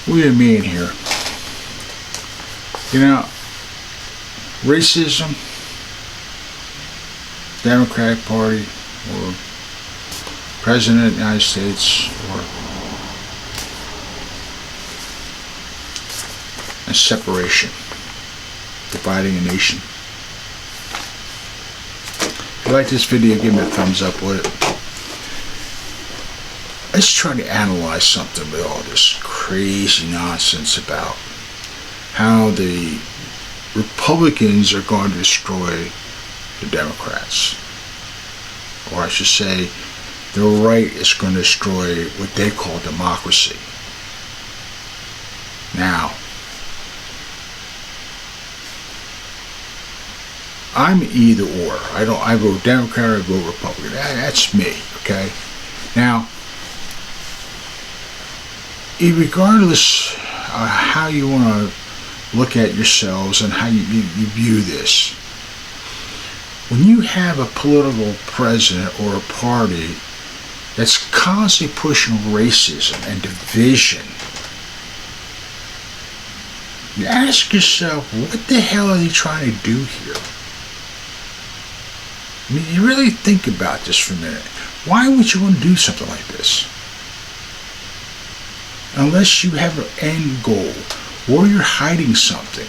we didn't mean here. You know, racism, Democratic Party, or President of the United States, or a separation, dividing a nation. If you like this video, give me a thumbs up with it. Let's try to analyze something with all this crazy nonsense about how the Republicans are going to destroy the Democrats. Or I should say, the right is going to destroy what they call democracy. Now, I'm either or. I vote Democrat or I vote Republican. That's me, okay? Now, regardless of how you want to look at yourselves and how you view this, when you have a political president or a party that's constantly pushing racism and division, you ask yourself, what the hell are they trying to do here? I mean, you really think about this for a minute. Why would you want to do something like this? Unless you have an end goal, or you're hiding something.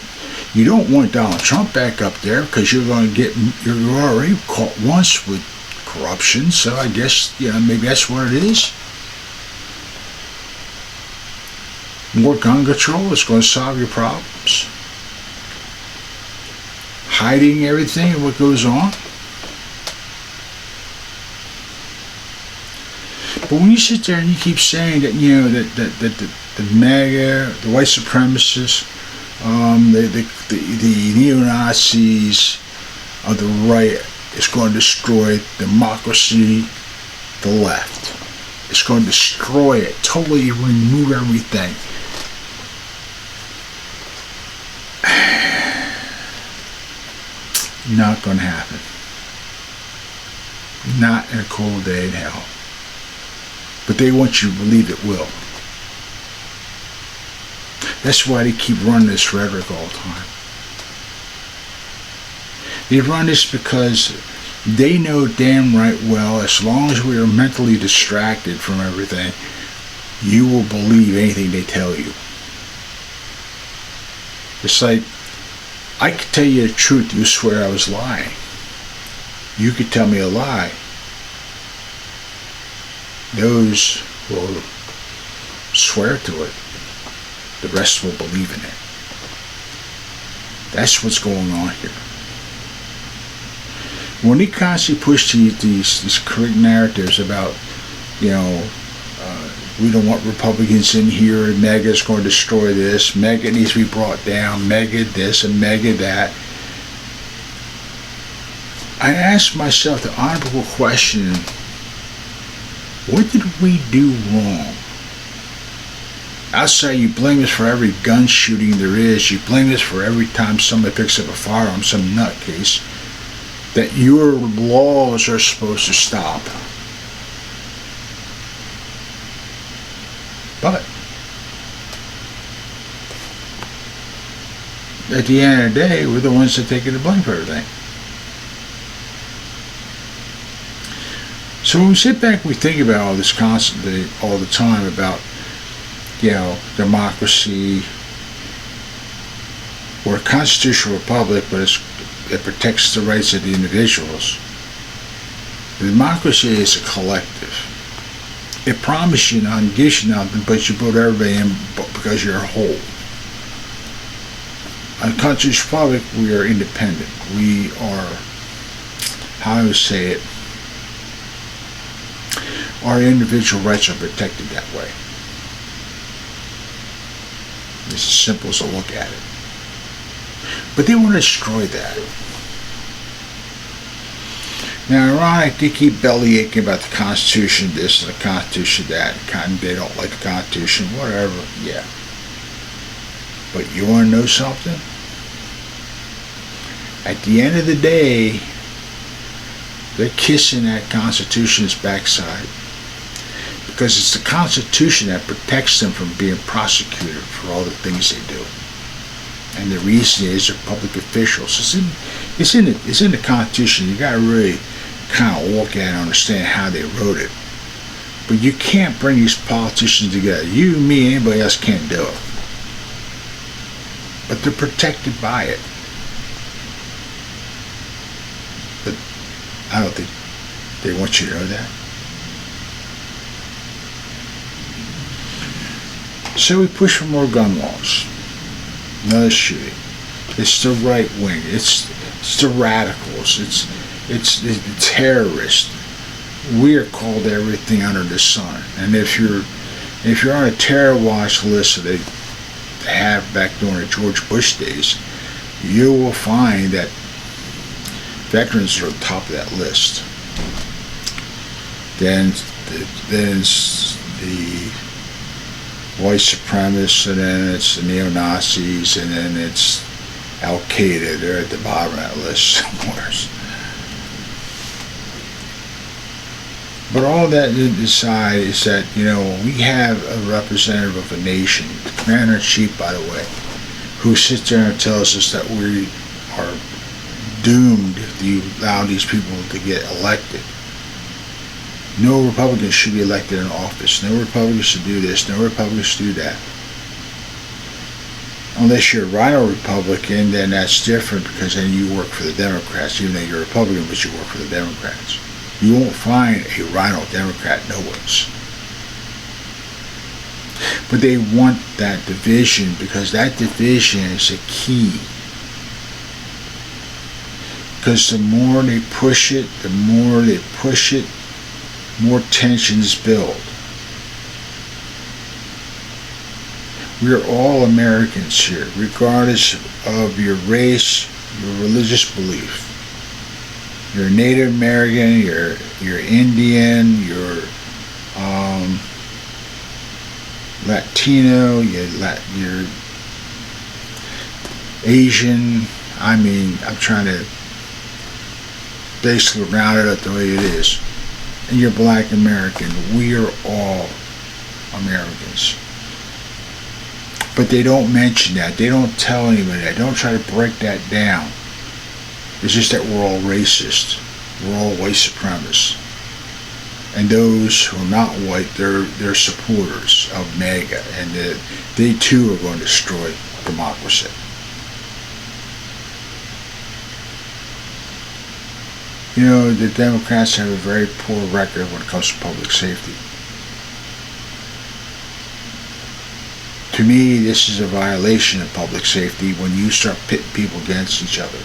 You don't want Donald Trump back up there because you're already caught once with corruption, so I guess, maybe that's what it is. More gun control is going to solve your problems. Hiding everything and what goes on. But when you sit there and you keep saying that, that the MAGA, the white supremacists, the neo-Nazis of the right is going to destroy democracy, the left. It's going to destroy it, totally remove everything. Not going to happen. Not in a cold day in hell. But they want you to believe it will. That's why they keep running this rhetoric all the time. They run this because they know damn right well, as long as we are mentally distracted from everything, you will believe anything they tell you. It's like, I could tell you the truth, you swear I was lying. You could tell me a lie. Those will swear to it. The rest will believe in it. That's what's going on here. When they constantly push these correct narratives about, we don't want Republicans in here, and MAGA is going to destroy this, MAGA needs to be brought down, MAGA this and MAGA that, I ask myself the honorable question, what did we do wrong? Outside, you blame us for every gun shooting there is. You blame us for every time somebody picks up a firearm, some nutcase, that your laws are supposed to stop. But at the end of the day, we're the ones that take the blame for everything. So when we sit back and we think about all this constantly, all the time about, democracy, we're a constitutional republic, but it protects the rights of the individuals. The democracy is a collective. It promises you nothing, gives you nothing, but you put everybody in because you're a whole. On a constitutional republic, we are independent. We are, how I would say it, our individual rights are protected that way. It's as simple as a look at it. But they want to destroy that. Now, ironic, they keep belly aching about the Constitution this and the Constitution that. They don't like the Constitution, whatever. Yeah. But you want to know something? At the end of the day, they're kissing that Constitution's backside. because it's the Constitution that protects them from being prosecuted for all the things they do. And the reason is they're public officials. It's in the Constitution. You got to really kind of look at it and understand how they wrote it. But you can't bring these politicians together. You, me, anybody else can't do it. But they're protected by it. But I don't think they want you to know that. So we push for more gun laws. Another shooting. It's the right wing. It's the radicals. It's the terrorists. We are called everything under the sun. And if you're on a terror watch list that they have back during the George Bush days, you will find that veterans are at the top of that list. Then it's the white supremacists, and then it's the neo-Nazis, and then it's Al-Qaeda. They're at the bottom of that list somewhere. But all that to decide is that, we have a representative of a nation, the Commander-in-Chief, by the way, who sits there and tells us that we are doomed if you allow these people to get elected. No Republicans should be elected in office. No Republicans should do this. No Republicans should do that. Unless you're a Rhino Republican, then that's different, because then you work for the Democrats, even though you're a Republican, but you work for the Democrats. You won't find a Rhino Democrat nowhere. But they want that division, because that division is a key. Because the more they push it, more tensions build. We are all Americans here, regardless of your race, your religious belief. You're Native American, you're Indian, you're Latino, you're Asian. I'm trying to basically round it up the way it is. And you're Black American. We are all Americans. But they don't mention that. They don't tell anybody that. They don't try to break that down. It's just that we're all racist. We're all white supremacists. And those who are not white, they're supporters of MAGA. And they too are going to destroy democracy. The Democrats have a very poor record when it comes to public safety. To me, this is a violation of public safety when you start pitting people against each other.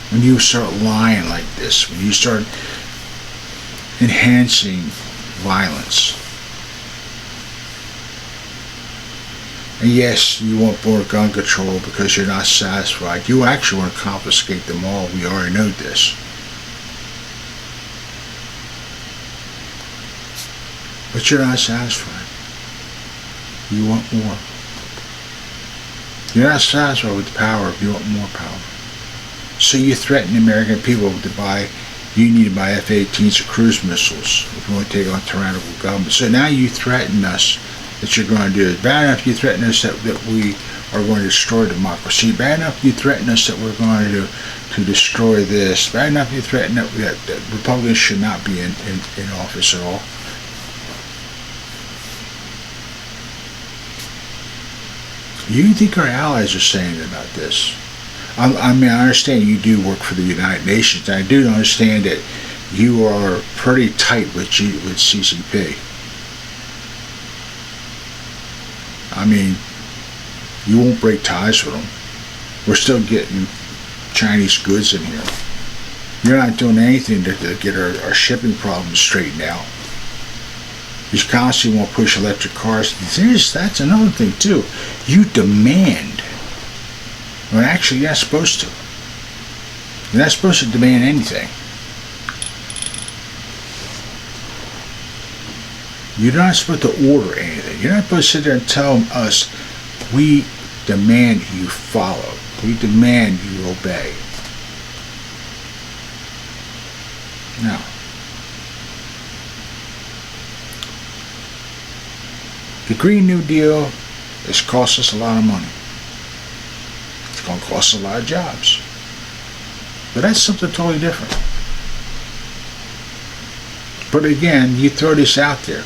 When you start lying like this, when you start enhancing violence. And yes, you want more gun control because you're not satisfied. You actually want to confiscate them all. We already know this. But you're not satisfied. You want more. You're not satisfied with the power. You want more power. So you threaten the American people you need to buy F-18s or cruise missiles if you want to take on tyrannical government. So now you threaten us that you're going to do it. Bad enough you threaten us that we are going to destroy democracy. Bad enough you threaten us that we're going to destroy this. Bad enough you threaten that Republicans should not be in office at all. You think our allies are saying about this? I understand you do work for the United Nations. I do understand that you are pretty tight with CCP. You won't break ties with them. We're still getting Chinese goods in here. You're not doing anything to get our shipping problems straightened out. You constantly want to push electric cars. That's another thing too. You demand. Well, actually, you're not supposed to. You're not supposed to demand anything. You're not supposed to order anything. You're not supposed to sit there and tell us, we demand you follow. We demand you obey. No. The Green New Deal has cost us a lot of money. It's going to cost a lot of jobs. But that's something totally different. But again, you throw this out there.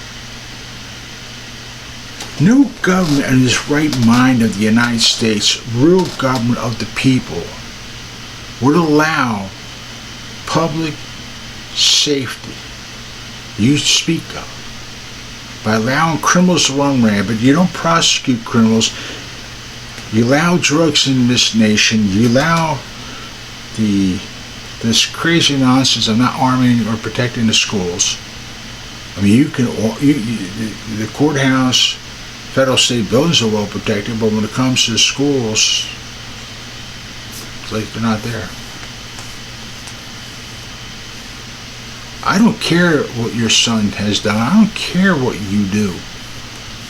No government in this right mind of the United States, real government of the people, would allow public safety, you speak of, by allowing criminals to run rampant. You don't prosecute criminals. You allow drugs in this nation. You allow this crazy nonsense of not arming or protecting the schools. I mean, the courthouse, federal state buildings are well protected, but when it comes to the schools, it's like they're not there. I don't care what your son has done. I don't care what you do.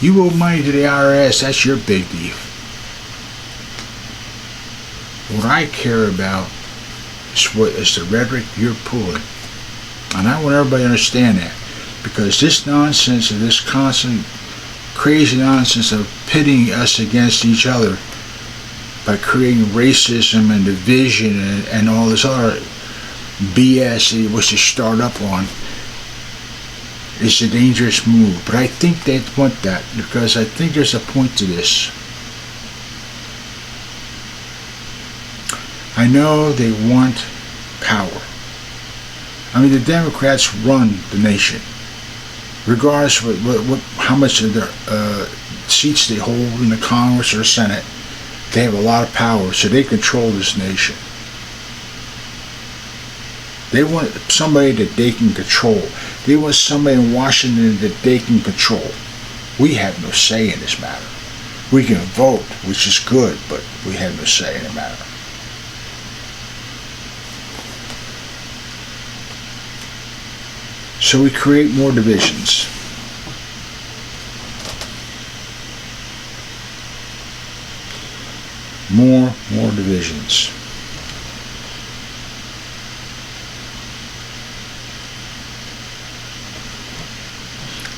You owe money to the IRS, that's your big deal. What I care about is the rhetoric you're pulling. And I want everybody to understand that. Because this nonsense and this constant crazy nonsense of pitting us against each other by creating racism and division and all this other BS it was to start up on is a dangerous move. But I think they want that because I think there's a point to this. I know they want power. I mean, the Democrats run the nation. Regardless of how much of their seats they hold in the Congress or Senate, they have a lot of power, so they control this nation. They want somebody that they can control. They want somebody in Washington that they can control. We have no say in this matter. We can vote, which is good, but we have no say in the matter. So we create more divisions. More divisions.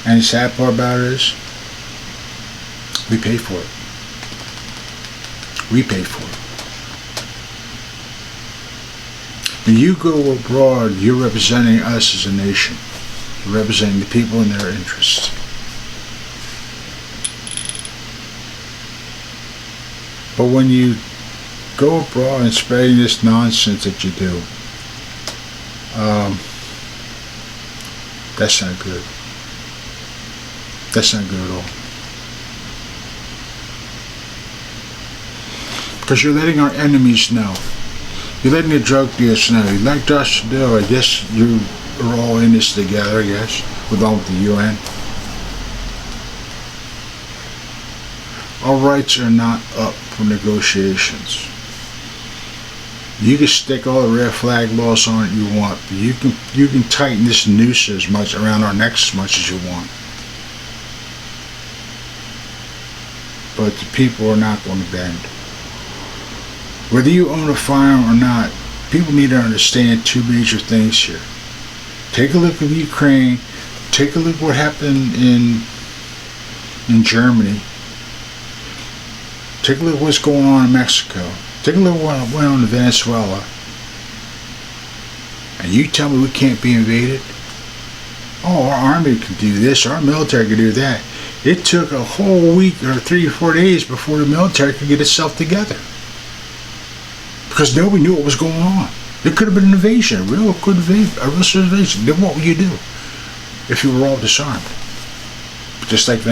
And the sad part about it is, we pay for it. We pay for it. When you go abroad, you're representing us as a nation. You're representing the people and their interests. But when you go abroad and spreading this nonsense that you do, that's not good. That's not good at all. Because you're letting our enemies know. You're letting the drug dealers know. You like Josh Dill, I guess you are all in this together, I guess, along with the UN. Our rights are not up for negotiations. You can stick all the red flag laws on it you want, but you can tighten this noose as much around our necks as much as you want. But the people are not going to bend. Whether you own a firearm or not, people need to understand two major things here. Take a look at Ukraine. Take a look at what happened in Germany. Take a look at what's going on in Mexico. Take a look at what went on in Venezuela. And you tell me we can't be invaded? Oh, our army can do this, our military can do that. It took a whole week or 3 or 4 days before the military could get itself together. Because nobody knew what was going on. There could have been an invasion, a real invasion. Then what would you do if you were all disarmed? Just like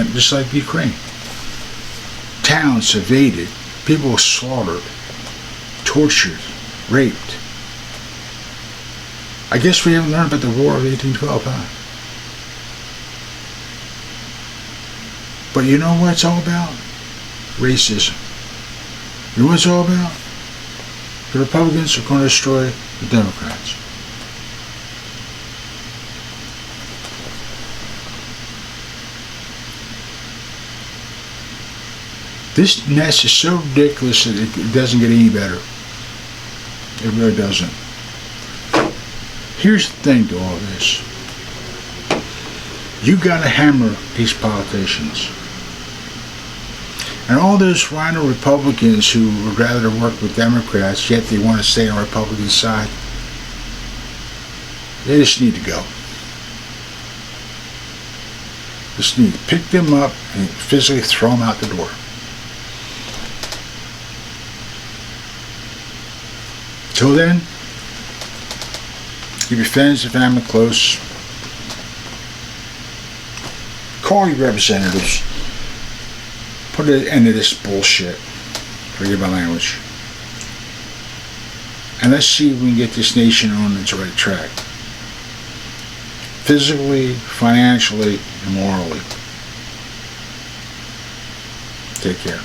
Ukraine. Towns invaded, people were slaughtered, tortured, raped. I guess we haven't learned about the War of 1812, huh? But you know what it's all about? Racism. You know what it's all about? The Republicans are going to destroy the Democrats. This mess is so ridiculous that it doesn't get any better. It really doesn't. Here's the thing to all this. You got to hammer these politicians. And all those rhino Republicans who would rather work with Democrats, yet they want to stay on the Republican side, they just need to go. Just need to pick them up and physically throw them out the door. Till then, keep your friends and family close. Call your representatives. Put an end to this bullshit. Forgive my language. And let's see if we can get this nation on its right track. Physically, financially, and morally. Take care.